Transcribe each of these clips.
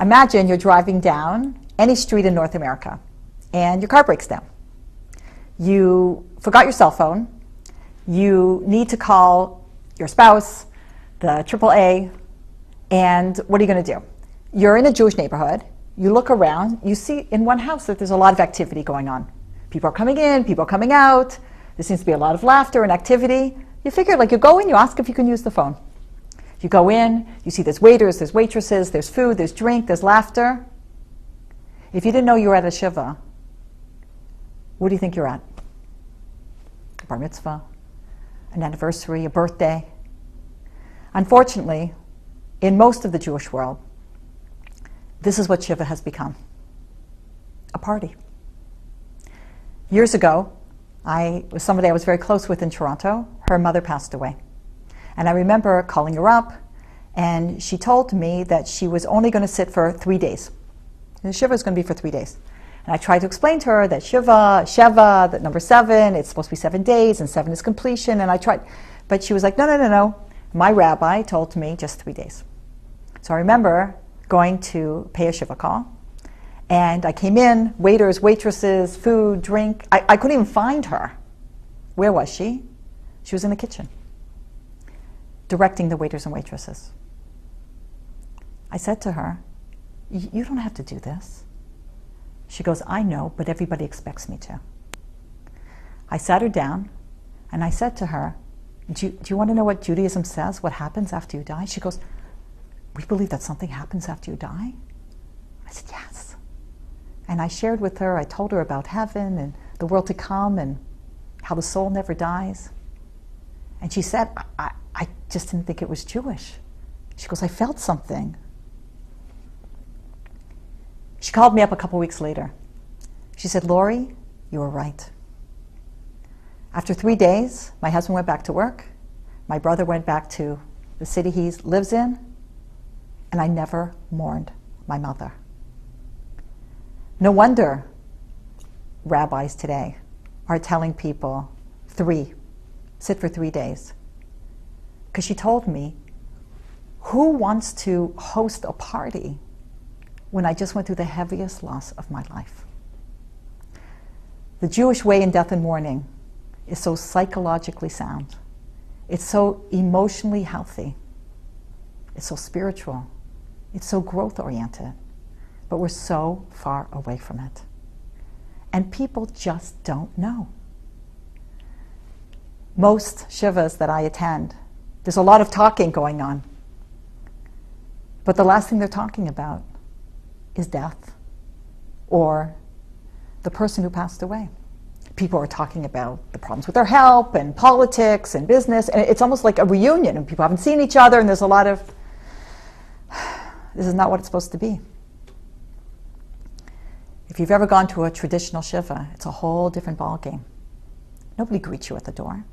Imagine you're driving down any street in North America and your car breaks down. You forgot your cell phone. You need to call your spouse, the AAA, and what are you going to do? You're in a Jewish neighborhood. You look around. You see in one house that there's a lot of activity going on. People are coming in, people are coming out. There seems to be a lot of laughter and activity. You figure, you go in, you ask if you can use the phone. You go in, you see there's waiters, there's waitresses, there's food, there's drink, there's laughter. If you didn't know you were at a Shiva, what do you think you're at? A bar mitzvah, an anniversary, a birthday. Unfortunately, in most of the Jewish world, this is what Shiva has become. A party. Years ago, I was somebody I was very close with in Toronto. Her mother passed away. And I remember calling her up, and she told me that she was only going to sit for 3 days. And the Shiva is going to be for 3 days. And I tried to explain to her that Shiva, that number 7, it's supposed to be 7 days, and 7 is completion. And I tried, but she was like, no. My rabbi told me just 3 days. So I remember going to pay a Shiva call, and I came in, waiters, waitresses, food, drink. I couldn't even find her. Where was she? She was in the kitchen, directing the waiters and waitresses. I said to her, you don't have to do this. She goes, I know, but everybody expects me to. I sat her down, and I said to her, do you want to know what Judaism says, what happens after you die? She goes, we believe that something happens after you die? I said, yes. And I shared with her, I told her about heaven and the world to come and how the soul never dies. And she said, I just didn't think it was Jewish. She goes, I felt something. She called me up a couple weeks later. She said, Lori, you were right. After 3 days, my husband went back to work. My brother went back to the city he lives in. And I never mourned my mother. No wonder rabbis today are telling people, sit for 3 days. Because she told me, who wants to host a party when I just went through the heaviest loss of my life? The Jewish way in death and mourning is so psychologically sound. It's so emotionally healthy. It's so spiritual. It's so growth-oriented. But we're so far away from it. And people just don't know. Most Shivas that I attend, there's a lot of talking going on. But the last thing they're talking about is death or the person who passed away. People are talking about the problems with their health and politics and business, and it's almost like a reunion, and people haven't seen each other, and there's a lot of, this is not what it's supposed to be. If you've ever gone to a traditional Shiva, it's a whole different ballgame. Nobody greets you at the door.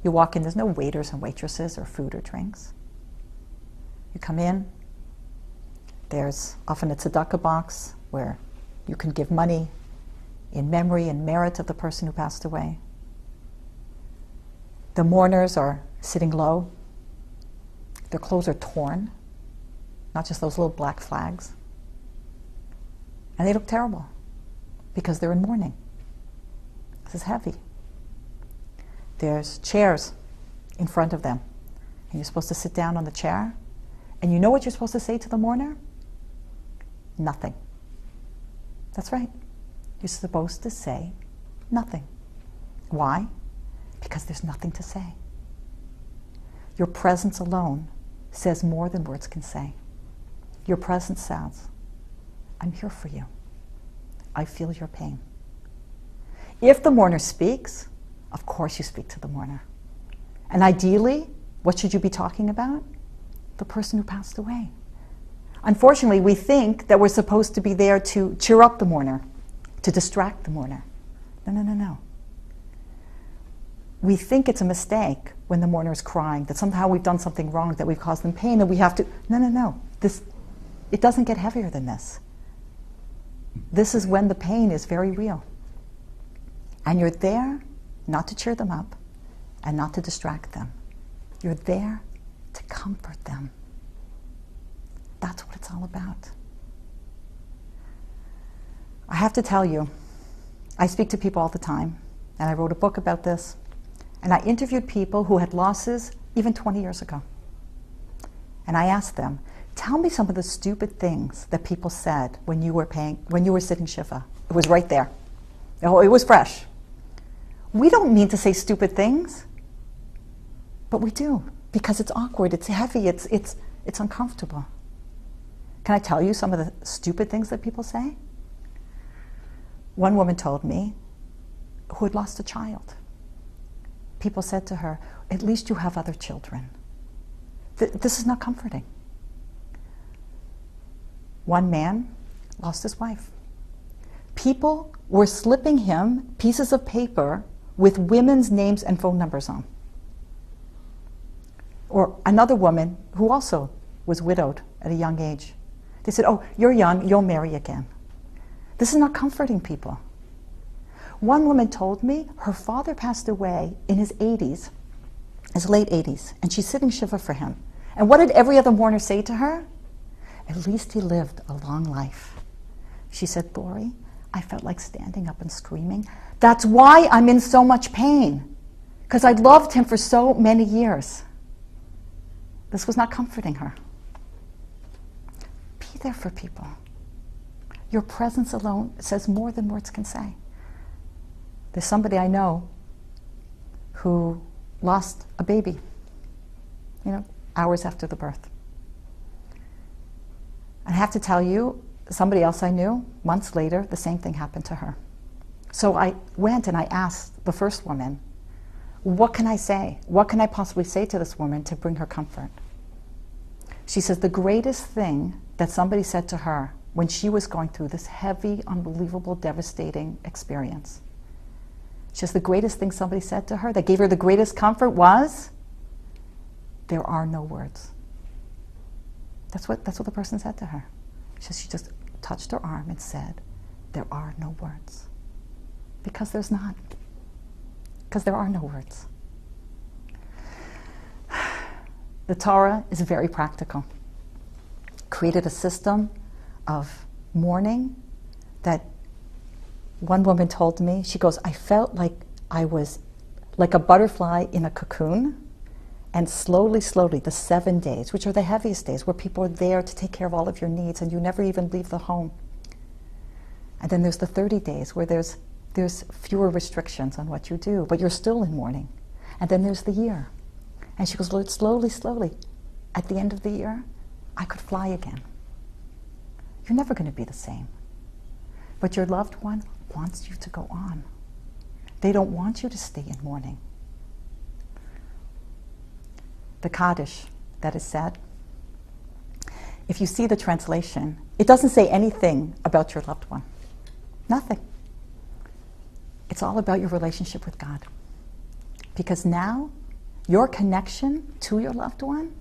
You walk in, there's no waiters and waitresses or food or drinks. You come in, there's often a tzedakah box where you can give money in memory and merit of the person who passed away. The mourners are sitting low. Their clothes are torn, not just those little black flags. And they look terrible because they're in mourning. This is heavy. There's chairs in front of them, and you're supposed to sit down on the chair. And you know what you're supposed to say to the mourner? Nothing. That's right. You're supposed to say nothing. Why? Because there's nothing to say. Your presence alone says more than words can say. Your presence says, I'm here for you. I feel your pain. If the mourner speaks, of course you speak to the mourner. And ideally, what should you be talking about? The person who passed away. Unfortunately, we think that we're supposed to be there to cheer up the mourner, to distract the mourner. No. We think it's a mistake when the mourner is crying, that somehow we've done something wrong, that we've caused them pain, and we have to... No. It doesn't get heavier than this. This is when the pain is very real. And you're there not to cheer them up and not to distract them. You're there to comfort them. That's what it's all about. have to tell you, I speak to people all the time, and I wrote a book about this, and I interviewed people who had losses even 20 years ago. And I asked them, tell me some of the stupid things that people said when you were sitting Shiva. It was right there. Oh, it was fresh. We don't mean to say stupid things, but we do, because it's awkward, it's heavy, it's uncomfortable. Can I tell you some of the stupid things that people say? One woman told me, who had lost a child. People said to her, at least you have other children. This is not comforting. One man lost his wife. People were slipping him pieces of paper with women's names and phone numbers on. Or another woman who also was widowed at a young age. They said, oh, you're young, you'll marry again. This is not comforting people. One woman told me her father passed away in his 80s, his late 80s, and she's sitting Shiva for him. And what did every other mourner say to her? At least he lived a long life. She said, Lori, I felt like standing up and screaming. That's why I'm in so much pain, because I loved him for so many years. This was not comforting her. Be there for people. Your presence alone says more than words can say. There's somebody I know who lost a baby, hours after the birth. I have to tell you, somebody else I knew, months later, the same thing happened to her. So I went and I asked the first woman, what can I say? What can I possibly say to this woman to bring her comfort? She says the greatest thing that somebody said to her when she was going through this heavy, unbelievable, devastating experience, she says the greatest thing somebody said to her that gave her the greatest comfort was, there are no words. That's what the person said to her. She just touched her arm and said, there are no words. Because there's not. Because there are no words. The Torah is very practical. Created a system of mourning that one woman told me, she goes, I felt like I was like a butterfly in a cocoon, and slowly, the 7 days, which are the heaviest days, where people are there to take care of all of your needs and you never even leave the home. And then there's the 30 days where there's fewer restrictions on what you do, but you're still in mourning. And then there's the year. And she goes, Lord, slowly, at the end of the year, I could fly again. You're never going to be the same. But your loved one wants you to go on. They don't want you to stay in mourning. The Kaddish that is said, if you see the translation, it doesn't say anything about your loved one. Nothing. It's all about your relationship with God. Because now, your connection to your loved one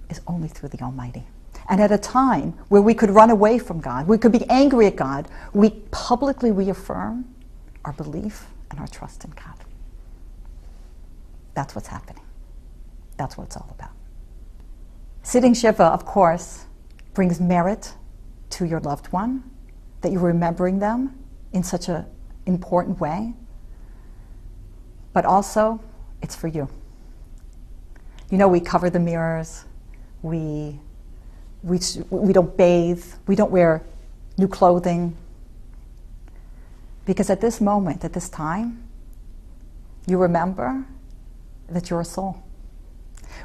is only through the Almighty. And at a time where we could run away from God, we could be angry at God, we publicly reaffirm our belief and our trust in God. That's what's happening. That's what it's all about. Sitting Shiva, of course, brings merit to your loved one, that you're remembering them in such an important way. But also, it's for you. We cover the mirrors, we don't bathe, we don't wear new clothing. Because at this moment, at this time, you remember that you're a soul.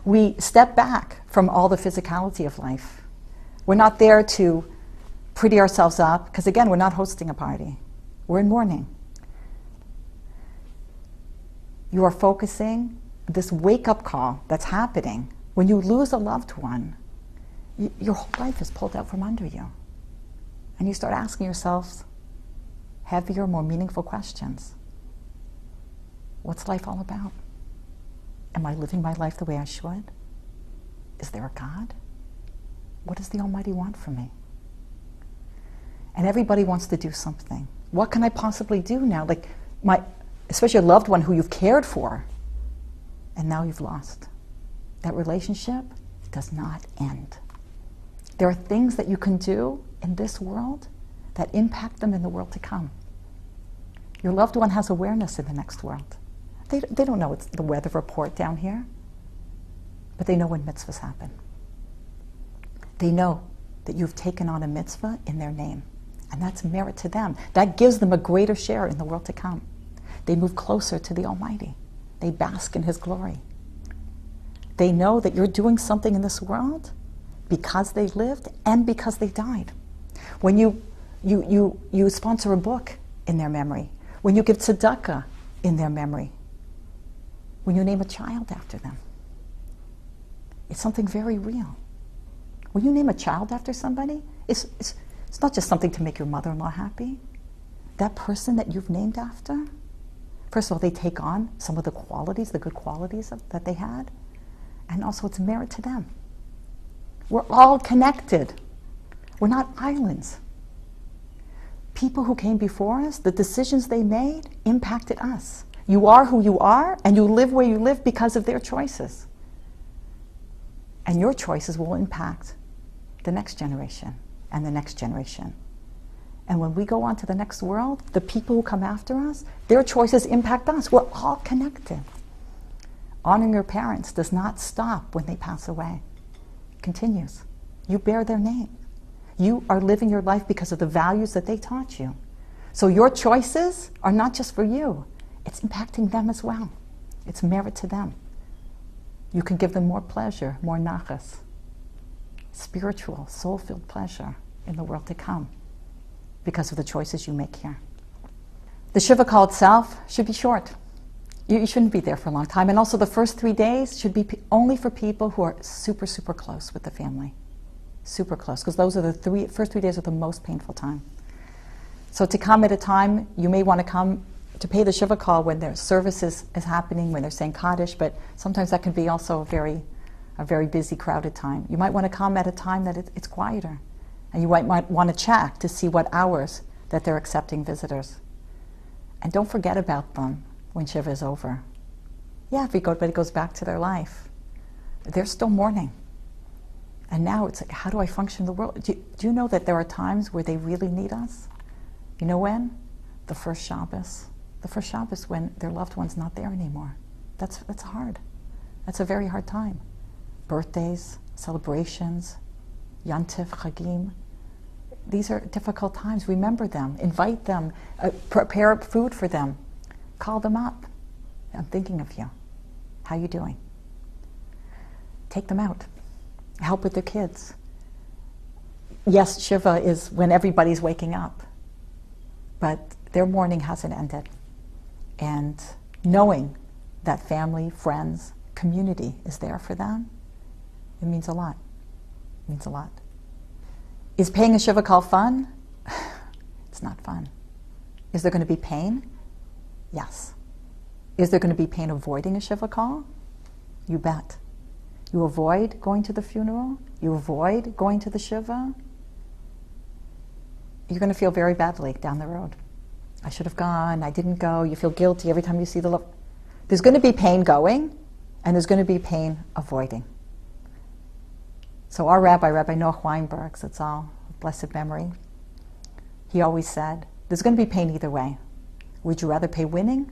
We step back from all the physicality of life. We're not there to pretty ourselves up, because again, we're not hosting a party. We're in mourning. You are focusing this wake-up call that's happening. When you lose a loved one, your whole life is pulled out from under you. And you start asking yourselves heavier, more meaningful questions. What's life all about? Am I living my life the way I should? Is there a God? What does the Almighty want from me? And everybody wants to do something. What can I possibly do now? Especially a loved one who you've cared for, and now you've lost. That relationship does not end. There are things that you can do in this world that impact them in the world to come. Your loved one has awareness in the next world. They don't know it's the weather report down here, but they know when mitzvahs happen. They know that you've taken on a mitzvah in their name, and that's merit to them. That gives them a greater share in the world to come. They move closer to the Almighty. They bask in His glory. They know that you're doing something in this world because they lived and because they died. When you sponsor a book in their memory, when you give tzedakah in their memory, when you name a child after them, it's something very real. When you name a child after somebody, it's not just something to make your mother-in-law happy. That person that you've named after, first of all, they take on some of the qualities, the good qualities that they had, and also it's merit to them. We're all connected. We're not islands. People who came before us, the decisions they made impacted us. You are who you are, and you live where you live because of their choices. And your choices will impact the next generation and the next generation. And when we go on to the next world, the people who come after us, their choices impact us. We're all connected. Honoring your parents does not stop when they pass away. It continues. You bear their name. You are living your life because of the values that they taught you. So your choices are not just for you. It's impacting them as well. It's merit to them. You can give them more pleasure, more nachas, spiritual, soul-filled pleasure in the world to come because of the choices you make here. The Shiva call itself should be short. You shouldn't be there for a long time. And also the first 3 days should be only for people who are super, super close with the family. Super close, because those are the first 3 days are the most painful time. So to come at a time, you may want to come to pay the Shiva call when their service is happening, when they're saying Kaddish, but sometimes that can be also a very busy, crowded time. You might want to come at a time that it's quieter. And you might want to check to see what hours that they're accepting visitors. And don't forget about them when Shiva is over. Yeah, if everybody goes back to their life, they're still mourning. And now it's like, how do I function in the world? Do you know that there are times where they really need us? You know when? The first Shabbos. The first Shabbos when their loved one's not there anymore. That's hard. That's a very hard time. Birthdays, celebrations, Yantif, Chagim. These are difficult times. Remember them. Invite them. Prepare food for them. Call them up. I'm thinking of you. How you doing? Take them out. Help with their kids. Yes, Shiva is when everybody's waking up. But their mourning hasn't ended. And knowing that family, friends, community is there for them, it means a lot. It means a lot. Is paying a Shiva call fun? It's not fun. Is there going to be pain? Yes. Is there going to be pain avoiding a Shiva call? You bet. You avoid going to the funeral. You avoid going to the Shiva. You're going to feel very badly down the road. I should have gone, I didn't go. You feel guilty every time you see the love. There's going to be pain going, and there's going to be pain avoiding. So our Rabbi Noach Weinberg, that's all blessed memory, he always said, there's going to be pain either way. Would you rather pay winning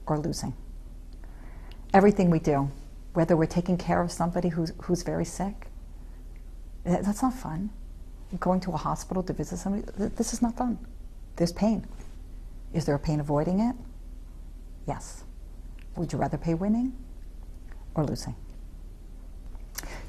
or losing? Everything we do, whether we're taking care of somebody who's very sick, that's not fun. Going to a hospital to visit somebody, this is not fun. There's pain. Is there a pain avoiding it? Yes. Would you rather pay winning or losing?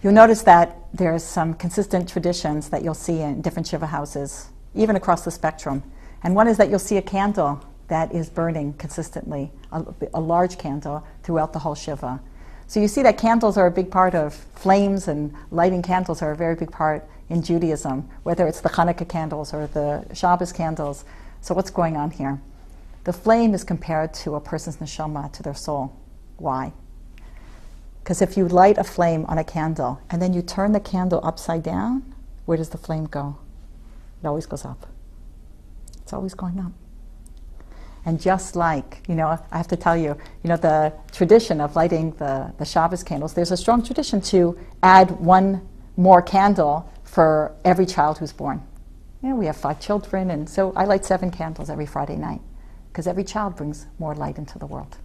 You'll notice that there's some consistent traditions that you'll see in different Shiva houses, even across the spectrum. And one is that you'll see a candle that is burning consistently, a large candle throughout the whole Shiva. So you see that candles are a big part of flames, and lighting candles are a very big part in Judaism, whether it's the Hanukkah candles or the Shabbos candles. So what's going on here? The flame is compared to a person's neshama, to their soul. Why? Because if you light a flame on a candle and then you turn the candle upside down, where does the flame go? It always goes up. It's always going up. And just like, I have to tell you, the tradition of lighting the Shabbos candles, there's a strong tradition to add one more candle for every child who's born. We have 5 children, and so I light 7 candles every Friday night, because every child brings more light into the world.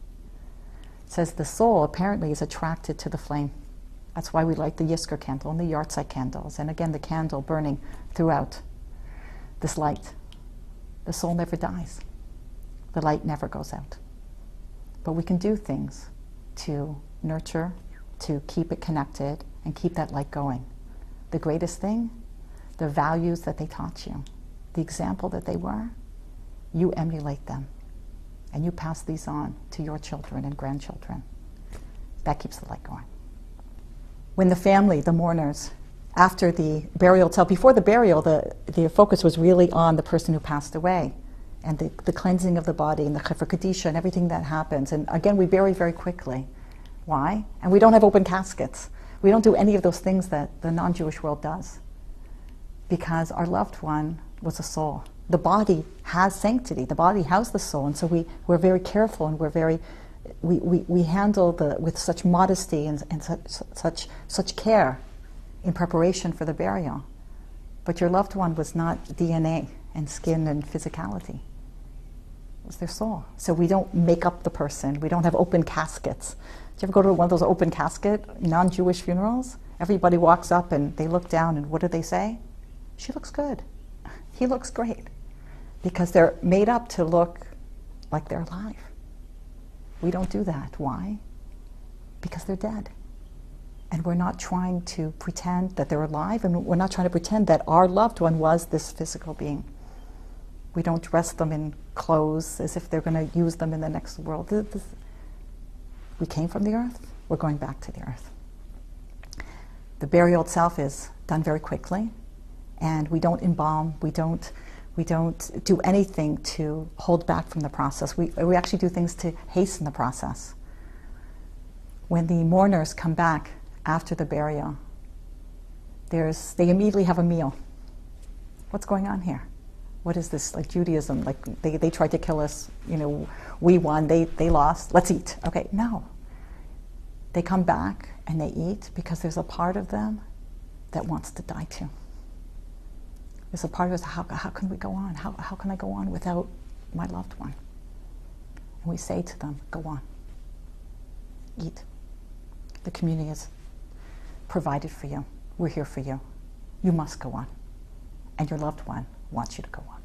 It says the soul apparently is attracted to the flame. That's why we light the Yisker candle and the Yahrzeit candles, and again the candle burning throughout this light. The soul never dies. The light never goes out. But we can do things to nurture, to keep it connected, and keep that light going. The greatest thing, the values that they taught you, the example that they were, you emulate them. And you pass these on to your children and grandchildren. That keeps the light going. When the family, the mourners, after the burial itself, before the burial, the focus was really on the person who passed away and the cleansing of the body and the Refocusing and everything that happens. And again, we bury very quickly. Why? And we don't have open caskets. We don't do any of those things that the non-Jewish world does, because our loved one was a soul. The body has sanctity. The body has the soul, and so we're very careful, and we handle with such modesty and such care in preparation for the burial. But your loved one was not DNA and skin and physicality. It was their soul. So we don't make up the person. We don't have open caskets. Do you ever go to one of those open casket non-Jewish funerals? Everybody walks up and they look down, and what do they say? She looks good. He looks great. Because they're made up to look like they're alive. We don't do that. Why? Because they're dead. And we're not trying to pretend that they're alive, and we're not trying to pretend that our loved one was this physical being. We don't dress them in clothes as if they're going to use them in the next world. We came from the earth, we're going back to the earth. The burial itself is done very quickly, and we don't embalm, we don't do anything to hold back from the process. We actually do things to hasten the process. When the mourners come back after the burial, they immediately have a meal. What's going on here? What is this, like Judaism? Like they tried to kill us, we won, they lost, let's eat. Okay, no. They come back and they eat because there's a part of them that wants to die too. There's a part of us, how can we go on? How can I go on without my loved one? And we say to them, go on, eat. The community is provided for you. We're here for you. You must go on. And your loved one wants you to go on.